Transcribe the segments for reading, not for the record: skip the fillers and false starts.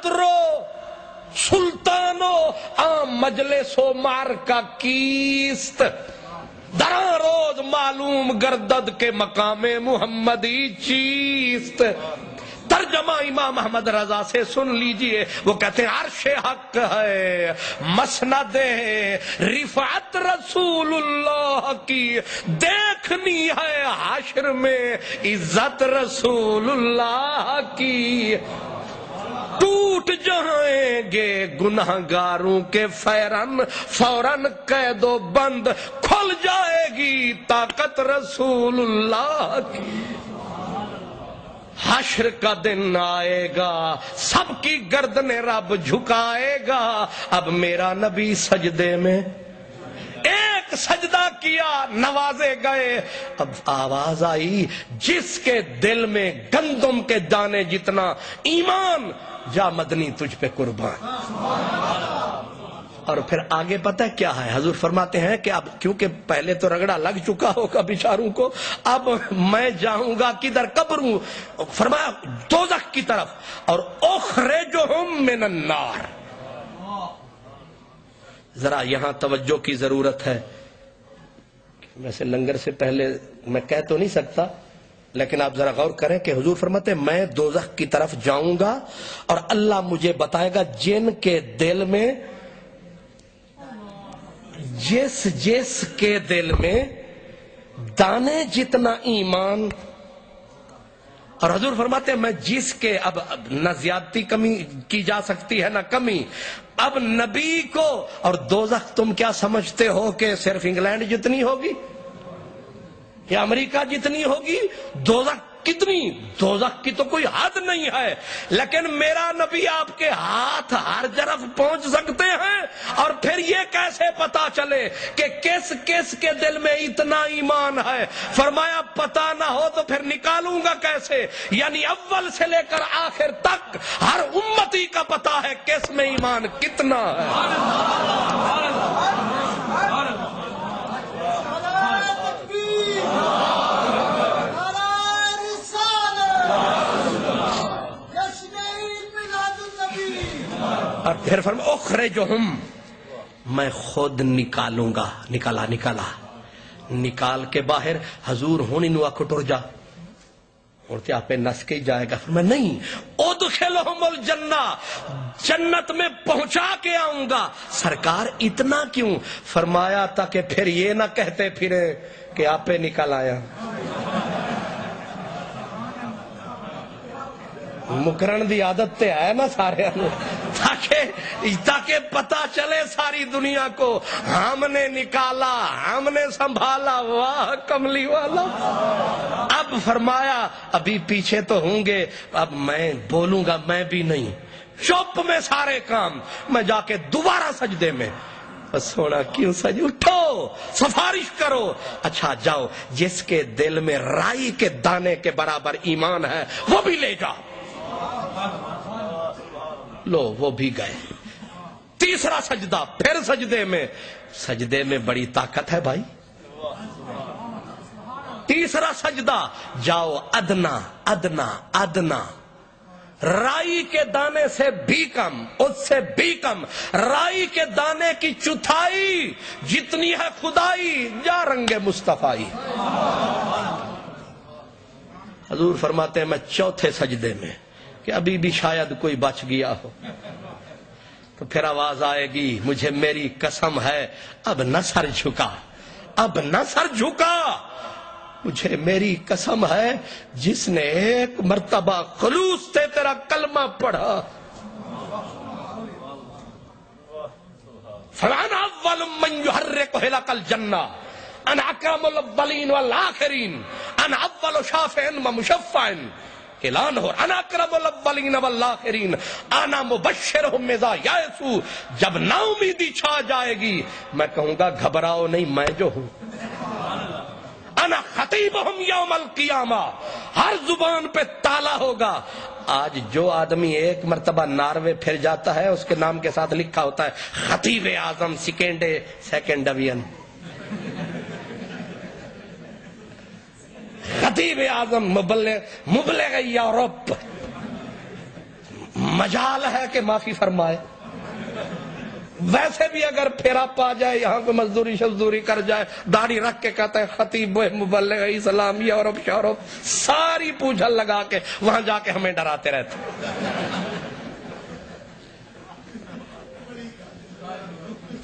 رو سلطانو مجلس و مارکا کیست دران روز معلوم گردد کے مقام محمدی چیست. ترجمہ امام احمد رضا سے سن لیجئے. وہ کہتے ہیں عرش حق ہے مسند رفعت رسول اللہ کی, دیکھنی ہے حشر میں عزت رسول اللہ کی. ٹوٹ جائیں گے گنہگاروں کے فوراً قید و بند, کھل جائے گی طاقت رسول اللہ کی. حشر کا دن آئے گا سب کی گردن رب جھکائے گا. اب میرا نبی سجدے میں ایک سجدہ کیا نوازے گئے. اب آواز آئی جس کے دل میں گندم کے دانے جتنا ایمان, جا مدنی تجھ پہ قربان. اور پھر آگے پتہ کیا ہے, حضور فرماتے ہیں کہ اب کیونکہ پہلے تو رگڑا لگ چکا ہوگا بیچاروں کو, اب میں جاؤں گا کدھر, قبروں, فرمایا دوزخ کی طرف. اور اخرجہم من النار. ذرا یہاں توجہ کی ضرورت ہے. ویسے لنگر سے پہلے میں کہہ تو نہیں سکتا, لیکن آپ ذرا غور کریں کہ حضور فرماتے ہیں میں دوزخ کی طرف جاؤں گا اور اللہ مجھے بتائے گا جن کے دل میں, جس کے دل میں دانے جتنا ایمان. اور حضور فرماتے ہیں میں جس کے, اب نہ زیادتی کمی کی جا سکتی ہے نہ کمی. اب نبی کو, اور دوزخ تم کیا سمجھتے ہو کہ صرف انگلینڈ جتنی ہوگی یا امریکہ جتنی ہوگی؟ دوزخ کتنی, دوزخ کی تو کوئی حد نہیں ہے. لیکن میرا نبی آپ کے ہاتھ ہر طرف پہنچ سکتے ہیں. اور پھر یہ کیسے پتا چلے کہ کس کس کے دل میں اتنا ایمان ہے؟ فرمایا پتا نہ ہو تو پھر نکالوں گا کیسے؟ یعنی اول سے لے کر آخر تک ہر امتی کا پتا ہے کس میں ایمان کتنا ہے. اور پھر فرمایا اخرجہم, میں خود نکالوں گا. نکالا نکال کے باہر. حضور ہونی نو آکھو ٹر جا, اور کیا پہ نس کے جائے گا؟ فرمایا نہیں, ادخلہم الجنہ, جنت میں پہنچا کے آؤں گا. سرکار اتنا کیوں؟ فرمایا تاکہ پھر یہ نہ کہتے پھرے کہ آپ پہ نکل آیا. مکرن دی عادت تے ہے نا سارے, تاکہ پتا چلے ساری دنیا کو ہم نے نکالا, ہم نے سنبھالا. واہ کملی والا. اب فرمایا ابھی پیچھے تو ہوں گے, اب میں بولوں گا میں بھی نہیں, چپ میں سارے کام. میں جا کے دوبارہ سجدے میں, بس سونا کیوں سج, اٹھو سفارش کرو. اچھا جاؤ, جس کے دل میں رائی کے دانے کے برابر ایمان ہے وہ بھی لے جاؤ. لو وہ بھی گئے. تیسرا سجدہ, پھر سجدے میں بڑی طاقت ہے بھائی. تیسرا سجدہ, جاؤ ادنا رائی کے دانے سے بھی کم, اس سے بھی کم, رائی کے دانے کی چوتھائی جتنی ہے خدائی, جا رنگ مصطفی. حضور فرماتے ہیں میں چوتھے سجدے میں, کہ ابھی بھی شاید کوئی بچ گیا ہو, تو پھر آواز آئے گی مجھے میری قسم ہے اب نہ سر جھکا, مجھے میری قسم ہے جس نے ایک مرتبہ خلوص سے تیرا کلمہ پڑھا. فلانا اول من یحرک حلق الجنہ انا اکرم الاولین والآخرین انا اول شافع و مشفع اعلان ہو, انا اکرم الاولین والآخرین انا مبشرہم اذا یائسوا. جب نا امیدی چھا جائے گی میں کہوں گا گھبراؤ نہیں, میں جو ہوں. انا خطیبہم یوم القیامہ, ہر زبان پہ تالا ہوگا. آج جو آدمی ایک مرتبہ ناروے پھر جاتا ہے اس کے نام کے ساتھ لکھا ہوتا ہے خطیب اعظم سیکنڈ ڈویژن, خطیب اعظم مبلغ یورپ. مجال ہے کہ معافی فرمائے. ویسے بھی اگر پھیرا پا جائے, یہاں پہ مزدوری شزدوری کر جائے, داڑھی رکھ کے کہتا ہے خطیب مبلغ اسلام یورپ شورپ, ساری پوجھل لگا کے وہاں جا کے ہمیں ڈراتے رہتے.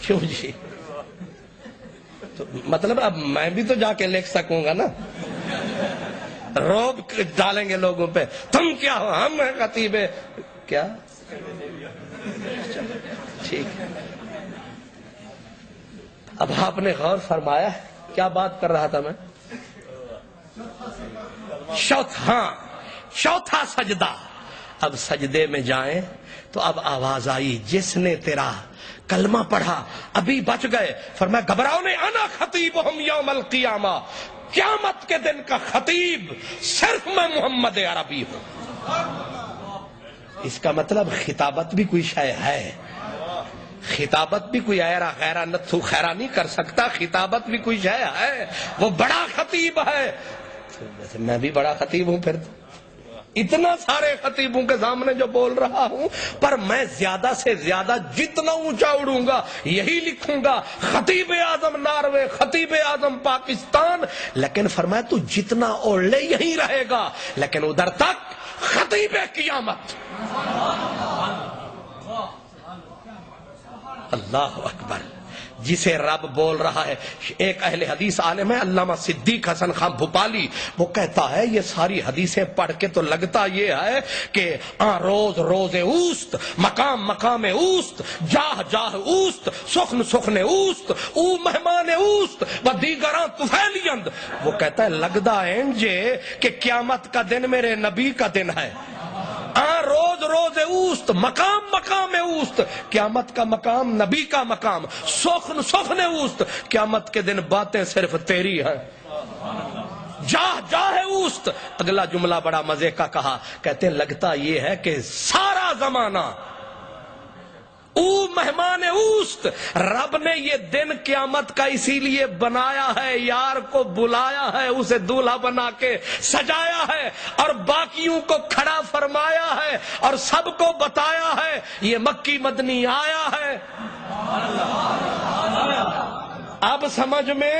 کیوں جی؟ تو مطلب اب میں بھی تو جا کے لکھ سکوں گا نا. روب ڈالیں گے لوگوں پہ, تم کیا ہو, ہم ہیں خطیب کیا. ٹھیک ہے. اب آپ نے غور فرمایا کیا بات کر رہا تھا میں؟ چوتھا سجدہ. اب سجدے میں جائیں تو اب آواز آئی, جس نے تیرا کلمہ پڑھا ابھی بچ گئے. فرمایا گھبراؤ نہیں, انا خطیبہم یوم القیامہ, قیامت کے دن کا خطیب صرف میں محمد عربی ہوں. اس کا مطلب خطابت بھی کوئی شے ہے, خطابت بھی کوئی ایرا غیرہ نتھو خیرہ نہیں کر سکتا, خطابت بھی کوئی شے ہے, وہ بڑا خطیب ہے. میں بھی بڑا خطیب ہوں, پھر اتنا سارے خطیبوں کے سامنے جو بول رہا ہوں, پر میں زیادہ سے زیادہ جتنا اونچا اڑوں گا یہی لکھوں گا, خطیب اعظم ناروے, خطیب اعظم پاکستان. لیکن فرمایا تو جتنا اوڑھ لے یہی رہے گا, لیکن ادھر تک خطیب قیامت. اللہ اکبر. جسے رب بول رہا ہے. ایک اہل حدیث عالم ہے علامہ صدیق حسن خان بھوپالی, وہ کہتا ہے یہ ساری حدیثیں پڑھ کے تو لگتا یہ ہے کہ روز روز اوست, مقام مقام اوست, جاہ جاہ اوست, سخن سخن اوست, او مہمان اوست و دیگراں طفیلیند. وہ کہتا ہے لگدا انجے کہ قیامت کا دن میرے نبی کا دن ہے. روز روز اوست, مقام مقام اوست, قیامت کا مقام نبی کا مقام, سخن سخن اوست, قیامت کے دن باتیں صرف تیری ہیں. جاہ جاہ اوست. اگلا جملہ بڑا مزے کا کہا, کہتے ہیں لگتا یہ ہے کہ سارا زمانہ او مہمان اوست, رب نے یہ دن قیامت کا اسی لیے بنایا ہے, یار کو بلایا ہے, اسے دولہا بنا کے سجایا ہے, اور باقیوں کو کھڑا فرمایا ہے, اور سب کو بتایا ہے یہ مکی مدنی آیا ہے. اب سمجھ میں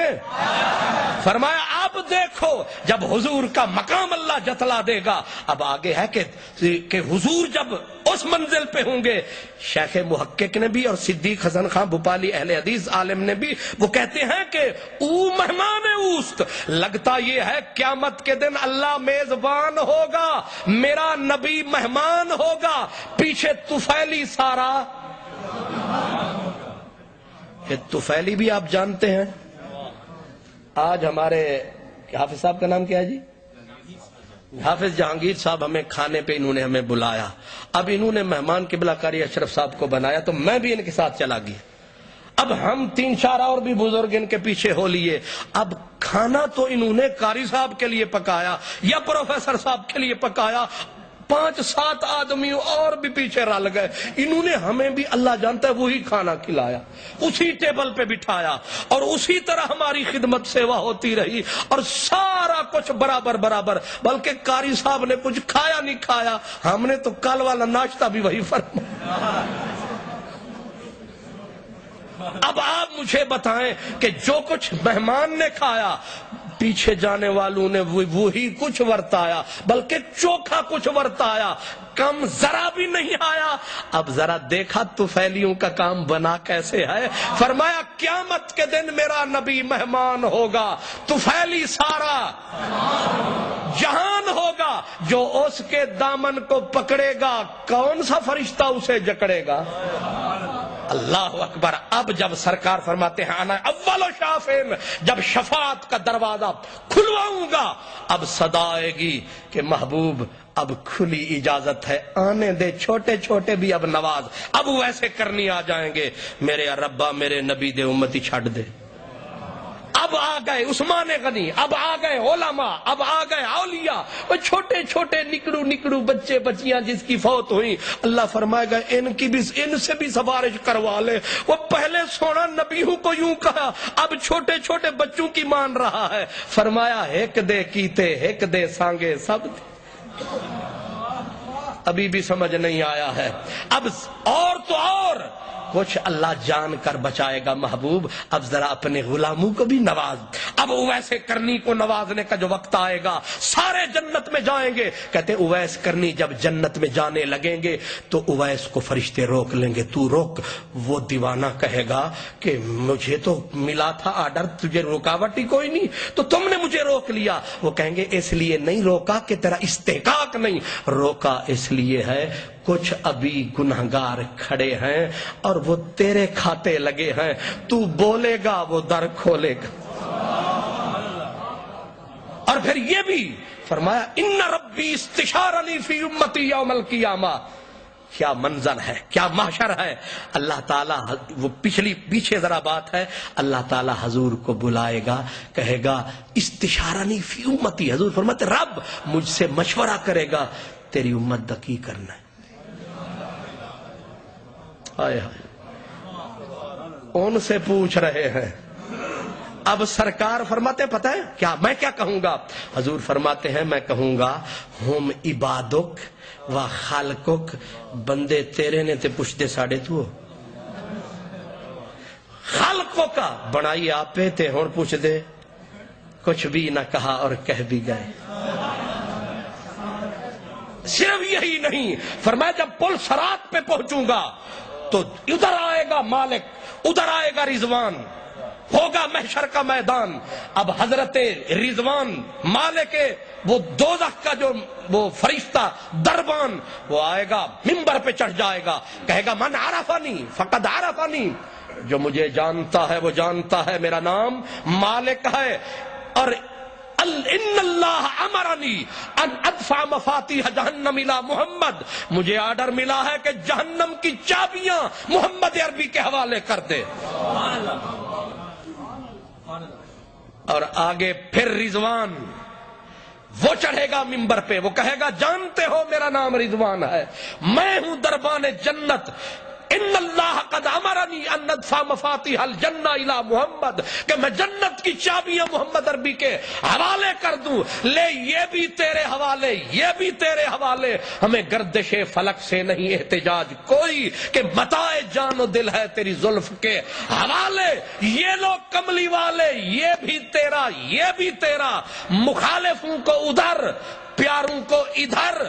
فرمایا اب دیکھو جب حضور کا مقام اللہ جتلا دے گا. اب آگے ہے کہ حضور جب اس منزل پہ ہوں گے, شیخ محقق نے بھی اور صدیق حسن خان بھوپالی اہل حدیث عالم نے بھی وہ کہتے ہیں کہ او مہمان اوست, لگتا یہ ہے قیامت کے دن اللہ میزبان ہوگا, میرا نبی مہمان ہوگا, پیچھے طفیلی سارا. کہ طفیلی بھی آپ جانتے ہیں, آج ہمارے حافظ صاحب کا نام کیا ہے جی, حافظ جہانگیر صاحب, ہمیں کھانے پہ انہوں نے ہمیں بلایا. اب انہوں نے مہمان قبلہ کاری اشرف صاحب کو بنایا تو میں بھی ان کے ساتھ چلا گیا. اب ہم 3-4 اور بھی بزرگ ان کے پیچھے ہو لیے. اب کھانا تو انہوں نے قاری صاحب کے لیے پکایا یا پروفیسر صاحب کے لیے پکایا, 5-7 آدمی اور بھی پیچھے رل گئے. انہوں نے ہمیں بھی اللہ جانتا ہے وہی کھانا کھلایا, اسی ٹیبل پہ بٹھایا, اور اسی طرح ہماری خدمت سیوا ہوتی رہی, اور سارا کچھ برابر برابر. بلکہ قاری صاحب نے کچھ کھایا نہیں کھایا, ہم نے تو کل والا ناشتہ بھی وہی فرمایا. اب آپ مجھے بتائیں کہ جو کچھ مہمان نے کھایا پیچھے جانے والوں نے وہی کچھ ورتایا, بلکہ چوکھا کچھ ورتایا, کم ذرا بھی نہیں آیا. اب ذرا دیکھا طفیلیوں کا کام بنا کیسے ہے. فرمایا قیامت کے دن میرا نبی مہمان ہوگا, طفیلی سارا جہان ہوگا, جو اس کے دامن کو پکڑے گا کون سا فرشتہ اسے جکڑے گا. اللہ اکبر. اب جب سرکار فرماتے ہیں انا اول شافین, جب شفاعت کا دروازہ کھلواؤں گا, اب صدا آئے گی کہ محبوب اب کھلی اجازت ہے, آنے دے چھوٹے چھوٹے بھی اب نواز, اب ویسے کرنی آ جائیں گے, میرے ربا میرے نبی دے امتی چھڑ دے. اب آ گئے عثمان غنی, اب آ گئے علماء, اب آ گئے اولیاء, وہ چھوٹے چھوٹے نکڑو نکڑو بچے بچیاں جس کی فوت ہوئی, اللہ فرمائے گا ان سے بھی سفارش کروا لے. وہ پہلے سونا نبیوں کو یوں کہا, اب چھوٹے چھوٹے بچوں کی مان رہا ہے. فرمایا ہیک دے کیتے ہیک دے سانگے سب دے. ابھی بھی سمجھ نہیں آیا ہے. اب اور تو اور کچھ اللہ جان کر بچائے گا محبوب. اب ذرا اپنے غلاموں کو بھی نواز. اب اویس کرنی کو نوازنے کا جو وقت آئے گا سارے جنت میں جائیں گے. کہتے اویس کرنی جب جنت میں جانے لگیں گے تو اویس کو فرشتے روک لیں گے, تو روک. وہ دیوانہ کہے گا کہ مجھے تو ملا تھا آرڈر, تجھے رکاوٹ ہی کوئی نہیں, تو تم نے مجھے روک لیا. وہ کہیں گے اس لیے نہیں روکا کہ تیرا استحقاق نہیں, روکا اس لیے ہے کچھ ابھی گنہگار کھڑے ہیں اور وہ تیرے کھاتے لگے ہیں, تو بولے گا وہ در کھولے گا. اور پھر یہ بھی فرمایا ان ربی استشارنی فی امتی یوم القیامہ. کیا منظر ہے, کیا محشر ہے. اللہ تعالیٰ وہ پیچھے ذرا بات ہے, اللہ تعالیٰ حضور کو بلائے گا, کہے گا استشارنی فی امتی. حضور فرماتے رب مجھ سے مشورہ کرے گا تیری امت دا کی کرنا ہے. آئے ان سے پوچھ رہے ہیں. اب سرکار فرماتے پتہ ہے کیا میں کیا کہوں گا. حضور فرماتے ہیں میں کہوں گا ہم عبادک و خالقک, بندے تیرے نے تے پوچھ دے ساڑے تو خالقوں کا بنائی آپ پہ تے ہون پوچھ دے. کچھ بھی نہ کہا اور کہہ بھی گئے. صرف یہی نہیں فرمایا جب پل صراط پہ پہنچوں گا تو ادھر آئے گا مالک, ادھر آئے گا رضوان, ہوگا محشر کا میدان. اب حضرت رضوان مالک وہ دوزخ کا جو وہ فرشتہ دربان وہ آئے گا, منبر پہ چڑھ جائے گا, کہے گا من عرفنی فقد عرفنی, جو مجھے جانتا ہے وہ جانتا ہے میرا نام مالک ہے. اور ان اللہ امرنی ان ادفع مفاتیح جہنم الی محمد, مجھے آرڈر ملا ہے کہ جہنم کی چابیاں محمد عربی کے حوالے کر دے. اور آگے پھر رضوان وہ چڑھے گا منبر پہ, وہ کہے گا جانتے ہو میرا نام رضوان ہے, میں ہوں دربان جنت. ان اللہ قد امرنی ان ادفع مفاتیح الجنہ الی محمد, کہ میں جنت کی چابیاں محمد عربی کے حوالے کر دوں. لے یہ بھی تیرے حوالے, یہ بھی تیرے حوالے. ہمیں گردش فلک سے نہیں احتجاج کوئی کہ متاع جان و دل ہے تیری زلف کے حوالے. یہ لوگ کملی والے, یہ بھی تیرا, یہ بھی تیرا. مخالفوں کو ادھر, پیاروں کو ادھر,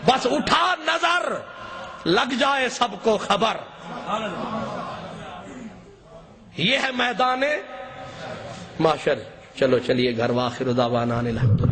بس اٹھا نظر لگ جائے سب کو خبر. یہ ہے میدان محشر. چلو چلیے گھر. واخر دعوانا الحمدللہ.